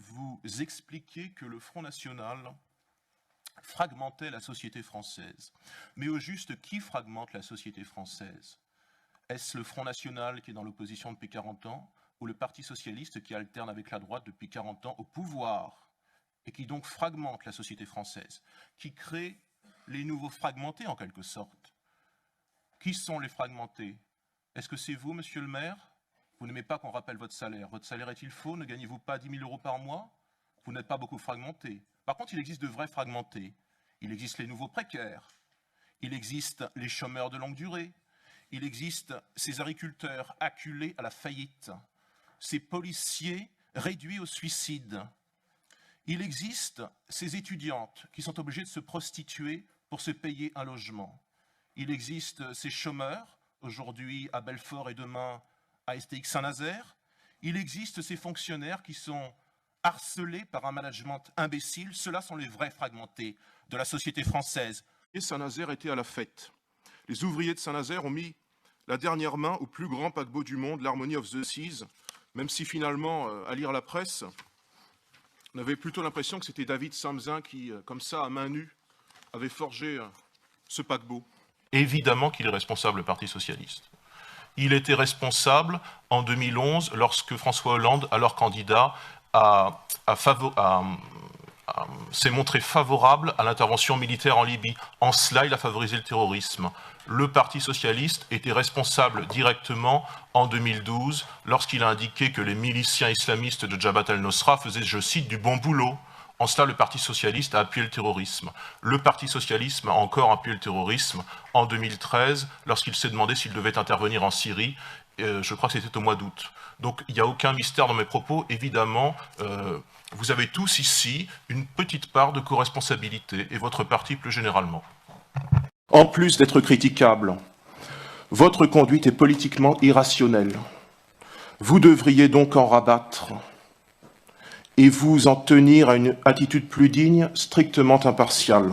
vous expliquez que le Front National fragmentait la société française. Mais au juste, qui fragmente la société française? Est-ce le Front National qui est dans l'opposition depuis 40 ans, ou le Parti Socialiste qui alterne avec la droite depuis 40 ans au pouvoir, et qui donc fragmente la société française, qui crée les nouveaux fragmentés en quelque sorte? Qui sont les fragmentés? Est-ce que c'est vous, monsieur le maire? Vous n'aimez pas qu'on rappelle votre salaire. Votre salaire est-il faux? Ne gagnez-vous pas 10 000 € par mois? Vous n'êtes pas beaucoup fragmenté. Par contre, il existe de vrais fragmentés. Il existe les nouveaux précaires. Il existe les chômeurs de longue durée. Il existe ces agriculteurs acculés à la faillite. Ces policiers réduits au suicide. Il existe ces étudiantes qui sont obligées de se prostituer pour se payer un logement. Il existe ces chômeurs, aujourd'hui à Belfort et demain à STX Saint-Nazaire. Il existe ces fonctionnaires qui sont harcelés par un management imbécile. Ceux-là sont les vrais fragmentés de la société française. Et Saint-Nazaire était à la fête. Les ouvriers de Saint-Nazaire ont mis la dernière main au plus grand paquebot du monde, l'Harmony of the Seas, même si finalement, à lire la presse, on avait plutôt l'impression que c'était David Samzin qui, comme ça, à main nue, avait forgé ce paquebot. Évidemment qu'il est responsable, le Parti Socialiste. Il était responsable en 2011, lorsque François Hollande, alors candidat, s'est montré favorable à l'intervention militaire en Libye. En cela, il a favorisé le terrorisme. Le Parti Socialiste était responsable directement en 2012, lorsqu'il a indiqué que les miliciens islamistes de Jabhat al-Nusra faisaient, je cite, du bon boulot. En cela, le Parti Socialiste a appuyé le terrorisme. Le Parti Socialiste a encore appuyé le terrorisme en 2013, lorsqu'il s'est demandé s'il devait intervenir en Syrie. Je crois que c'était au mois d'août. Donc il n'y a aucun mystère dans mes propos. Évidemment, vous avez tous ici une petite part de co-responsabilité, et votre parti plus généralement. En plus d'être critiquable, votre conduite est politiquement irrationnelle. Vous devriez donc en rabattre et vous en tenir à une attitude plus digne, strictement impartiale.